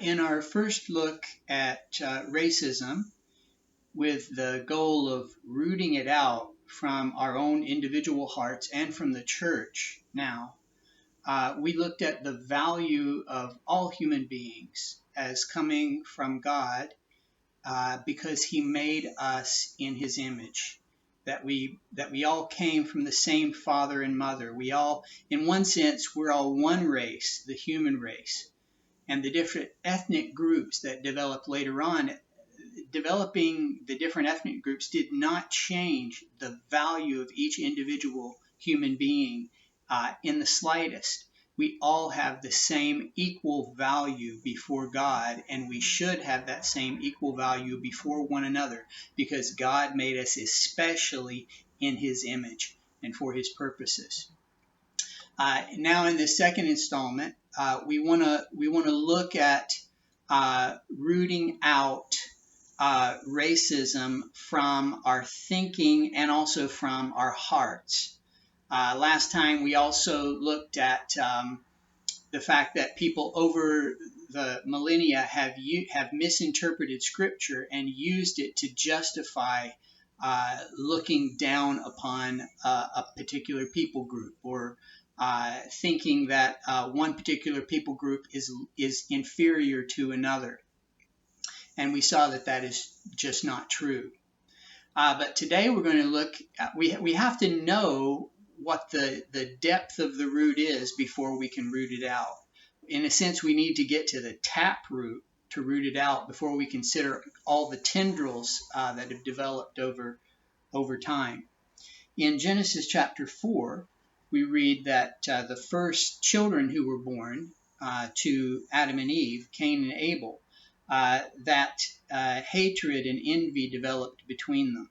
In our first look at racism, with the goal of rooting it out from our own individual hearts and from the church now, we looked at the value of all human beings as coming from God because he made us in his image. That we all came from the same father and mother. We all, in one sense, we're all one race, the human race. And the different ethnic groups that developed later on, developing the different ethnic groups did not change the value of each individual human being in the slightest. We all have the same equal value before God, and we should have that same equal value before one another because God made us especially in his image and for his purposes. Now in the second installment, we want to look at rooting out racism from our thinking and also from our hearts. Last time we also looked at the fact that people over the millennia have misinterpreted Scripture and used it to justify looking down upon a particular people group, or thinking that one particular people group is inferior to another. And we saw that that is just not true. But today we're going to look at, we have to know what the depth of the root is before we can root it out. In a sense, we need to get to the tap root to root it out before we consider all the tendrils that have developed over time. In Genesis chapter 4, we read that the first children who were born to Adam and Eve, Cain and Abel, that hatred and envy developed between them.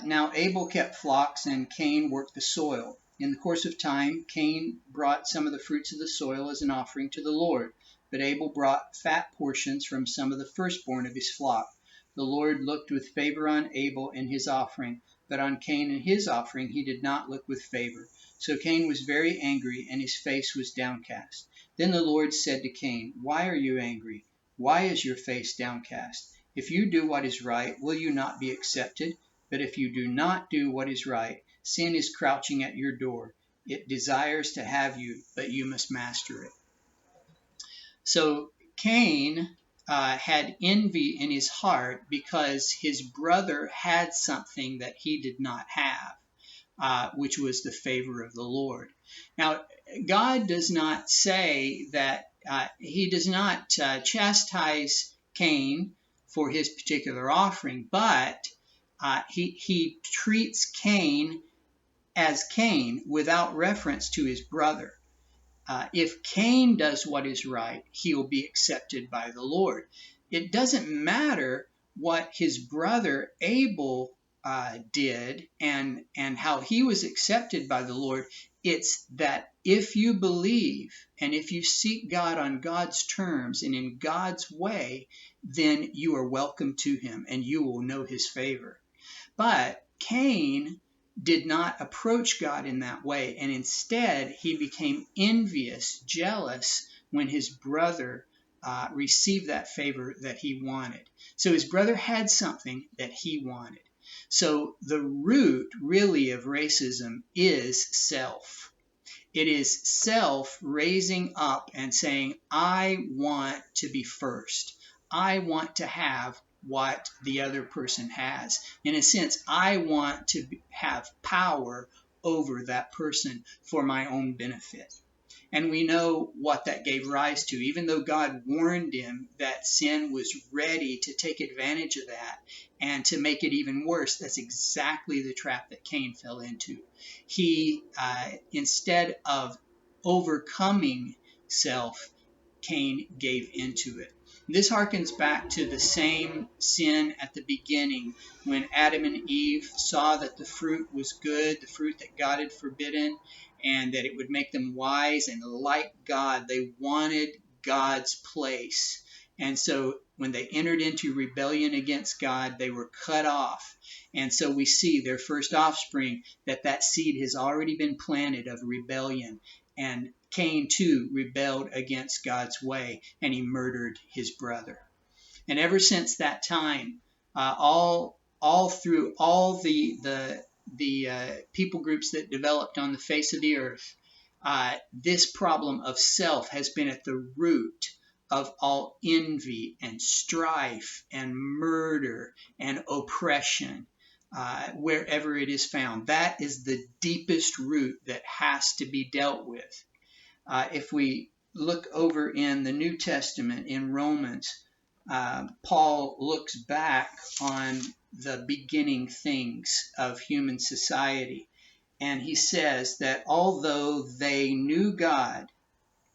Now Abel kept flocks and Cain worked the soil. In the course of time, Cain brought some of the fruits of the soil as an offering to the Lord, but Abel brought fat portions from some of the firstborn of his flock. The Lord looked with favor on Abel and his offering, but on Cain and his offering he did not look with favor. So Cain was very angry, and his face was downcast. Then the Lord said to Cain, "Why are you angry? Why is your face downcast? If you do what is right, will you not be accepted? But if you do not do what is right, sin is crouching at your door. It desires to have you, but you must master it." So Cain had envy in his heart because his brother had something that he did not have, which was the favor of the Lord. Now, God does not say that he does not chastise Cain for his particular offering, but he treats Cain as Cain without reference to his brother. If Cain does what is right, he will be accepted by the Lord. It doesn't matter what his brother Abel did and how he was accepted by the Lord. It's that if you believe and if you seek God on God's terms and in God's way, then you are welcome to him and you will know his favor. But Cain did not approach God in that way, and instead he became envious, jealous when his brother received that favor that he wanted. So his brother had something that he wanted. So the root really of racism is self. It is self raising up and saying, I want to be first. I want to have what the other person has. In a sense, I want to have power over that person for my own benefit. And we know what that gave rise to. Even though God warned him that sin was ready to take advantage of that and to make it even worse, that's exactly the trap that Cain fell into. He, instead of overcoming self, Cain gave into it. This harkens back to the same sin at the beginning when Adam and Eve saw that the fruit was good, the fruit that God had forbidden, and that it would make them wise and like God. They wanted God's place. And so when they entered into rebellion against God, they were cut off. And so we see their first offspring, that seed has already been planted of rebellion. And Cain too rebelled against God's way, and he murdered his brother. And ever since that time, all through all the people groups that developed on the face of the earth, this problem of self has been at the root of all envy and strife and murder and oppression, wherever it is found. That is the deepest root that has to be dealt with. If we look over in the New Testament in Romans, Paul looks back on the beginning things of human society, and he says that although they knew God,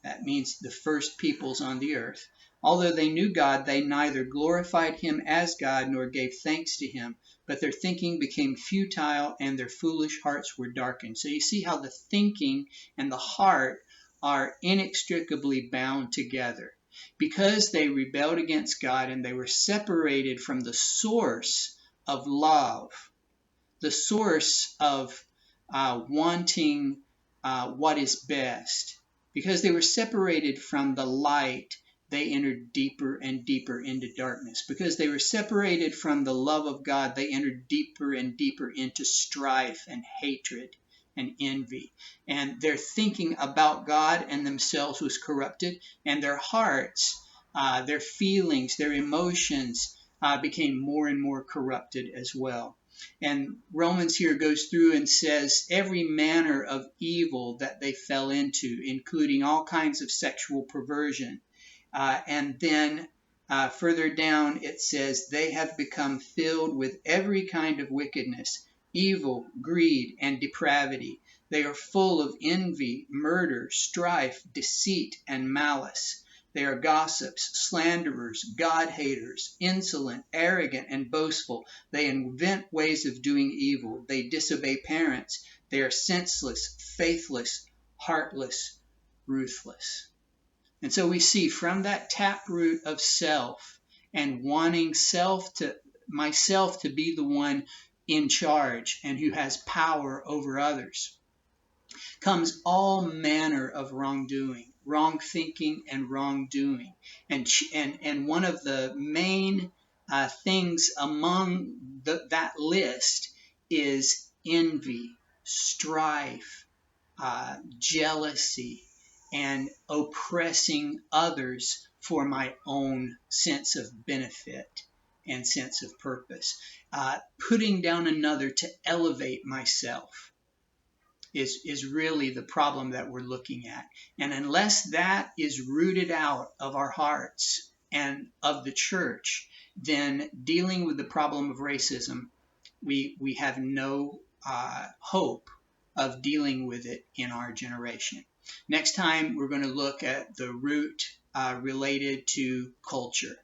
that means the first peoples on the earth, although they knew God, they neither glorified him as God nor gave thanks to him, but their thinking became futile and their foolish hearts were darkened. So you see how the thinking and the heart are inextricably bound together. Because they rebelled against God and they were separated from the source of love, the source of wanting what is best. Because they were separated from the light, they entered deeper and deeper into darkness. Because they were separated from the love of God, they entered deeper and deeper into strife and hatred and envy. And their thinking about God and themselves was corrupted, and their hearts, their feelings, their emotions became more and more corrupted as well. And Romans here goes through and says every manner of evil that they fell into, including all kinds of sexual perversion. And then further down it says they have become filled with every kind of wickedness, evil, greed, and depravity. They are full of envy, murder, strife, deceit, and malice. They are gossips, slanderers, God-haters, insolent, arrogant, and boastful. They invent ways of doing evil. They disobey parents. They are senseless, faithless, heartless, ruthless. And so we see from that taproot of self and wanting myself to be the one in charge and who has power over others, comes all manner of wrongdoing, wrong thinking, and wrongdoing. And one of the main things among that list is envy, strife, jealousy, and oppressing others for my own sense of benefit and sense of purpose. Putting down another to elevate myself is really the problem that we're looking at. And unless that is rooted out of our hearts and of the church, then dealing with the problem of racism, we have no hope of dealing with it in our generation. Next time, we're going to look at the root related to culture.